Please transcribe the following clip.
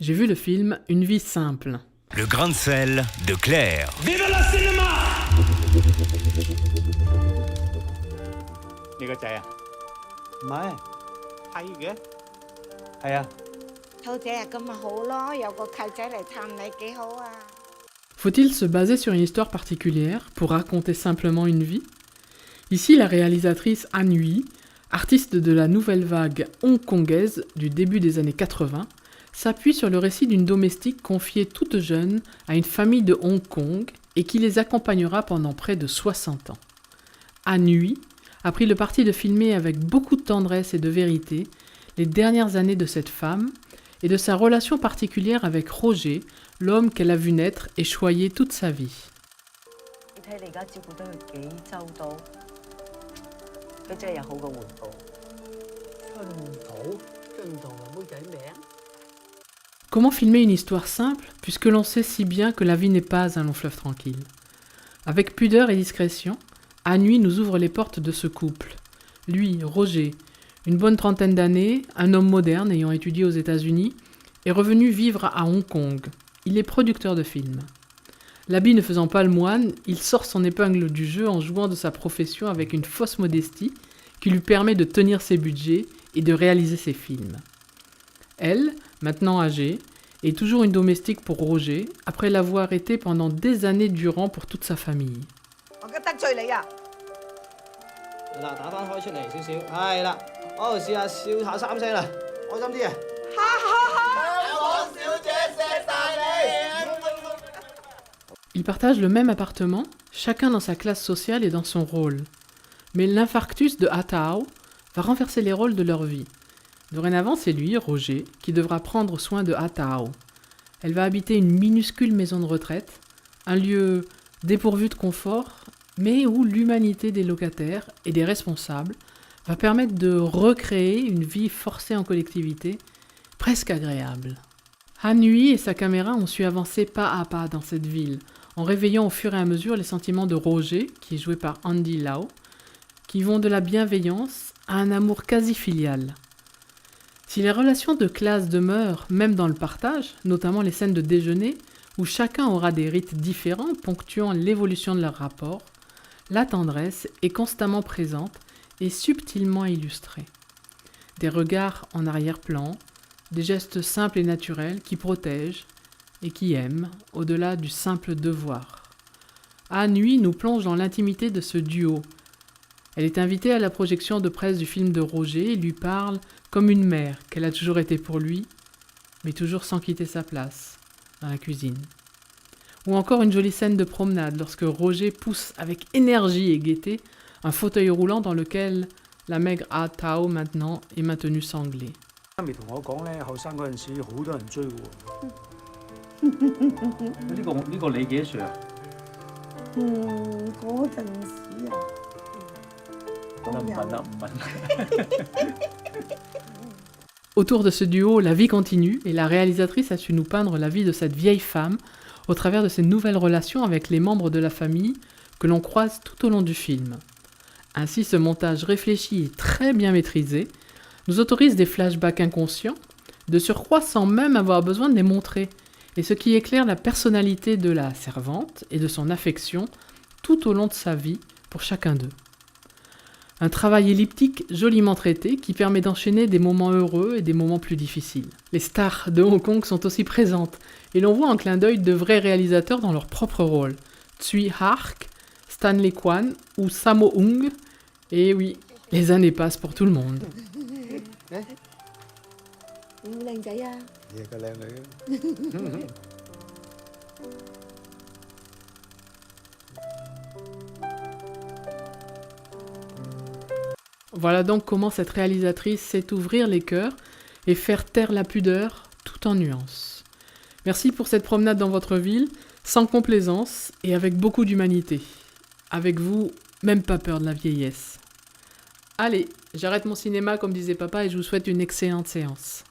J'ai vu le film Une vie simple. Le grain de sel de Claire. Vive le cinéma! 你個仔啊？唔係，係嘅。係啊。兔仔啊，咁咪好咯，有個契仔嚟探你幾好啊！ Faut-il se baser sur une histoire particulière pour raconter simplement une vie? Ici, la réalisatrice Han Hui, artiste de la nouvelle vague hongkongaise du début des années 80, s'appuie sur le récit d'une domestique confiée toute jeune à une famille de Hong Kong et qui les accompagnera pendant près de 60 ans. Han Hui a pris le parti de filmer avec beaucoup de tendresse et de vérité les dernières années de cette femme et de sa relation particulière avec Roger, l'homme qu'elle a vu naître et choyer toute sa vie. Comment filmer une histoire simple puisque l'on sait si bien que la vie n'est pas un long fleuve tranquille? Avec pudeur et discrétion, Han Hui nous ouvre les portes de ce couple. Lui, Roger, une bonne trentaine d'années, un homme moderne ayant étudié aux États-Unis, est revenu vivre à Hong Kong. Il est producteur de films. L'habit ne faisant pas le moine, il sort son épingle du jeu en jouant de sa profession avec une fausse modestie qui lui permet de tenir ses budgets et de réaliser ses films. Elle, maintenant âgée, est toujours une domestique pour Roger, après l'avoir été pendant des années durant pour toute sa famille. 我嘅得罪你啊！嗱，打翻開出嚟少少，係啦，我試下笑下3聲啦，開心啲啊！Ils partagent le même appartement, chacun dans sa classe sociale et dans son rôle. Mais l'infarctus de Atao va renverser les rôles de leur vie. Dorénavant, c'est lui, Roger, qui devra prendre soin de Atao. Elle va habiter une minuscule maison de retraite, un lieu dépourvu de confort, mais où l'humanité des locataires et des responsables va permettre de recréer une vie forcée en collectivité, presque agréable. Han Hui et sa caméra ont su avancer pas à pas dans cette ville, en réveillant au fur et à mesure les sentiments de Roger, qui est joué par Andy Lau, qui vont de la bienveillance à un amour quasi filial. Si les relations de classe demeurent, même dans le partage, notamment les scènes de déjeuner, où chacun aura des rites différents ponctuant l'évolution de leur rapport, la tendresse est constamment présente et subtilement illustrée. Des regards en arrière-plan, des gestes simples et naturels qui protègent et qui aiment, au-delà du simple devoir. Han Hui nous plonge dans l'intimité de ce duo. Elle est invitée à la projection de presse du film de Roger et lui parle comme une mère qu'elle a toujours été pour lui, mais toujours sans quitter sa place, dans la cuisine. Ou encore une jolie scène de promenade lorsque Roger pousse avec énergie et gaieté un fauteuil roulant dans lequel la maigre Ah Tao maintenant est maintenue sanglée. 媽咪同我講咧，後生嗰陣時好多人追喎。呢個你幾多歲啊？嗰陣時啊，都有。 Autour de ce duo, la vie continue et la réalisatrice a su nous peindre la vie de cette vieille femme au travers de ses nouvelles relations avec les membres de la famille que l'on croise tout au long du film. Ainsi, ce montage réfléchi et très bien maîtrisé nous autorise des flashbacks inconscients, de surcroît sans même avoir besoin de les montrer, et ce qui éclaire la personnalité de la servante et de son affection tout au long de sa vie pour chacun d'eux. Un travail elliptique joliment traité qui permet d'enchaîner des moments heureux et des moments plus difficiles. Les stars de Hong Kong sont aussi présentes, et l'on voit en clin d'œil de vrais réalisateurs dans leur propre rôle. Tsui Hark, Stanley Kwan ou Sammo Hung. Et oui, les années passent pour tout le monde. Voilà donc comment cette réalisatrice sait ouvrir les cœurs et faire taire la pudeur tout en nuances. Merci pour cette promenade dans votre ville, sans complaisance et avec beaucoup d'humanité. Avec vous, même pas peur de la vieillesse. Allez, j'arrête mon cinéma comme disait papa et je vous souhaite une excellente séance.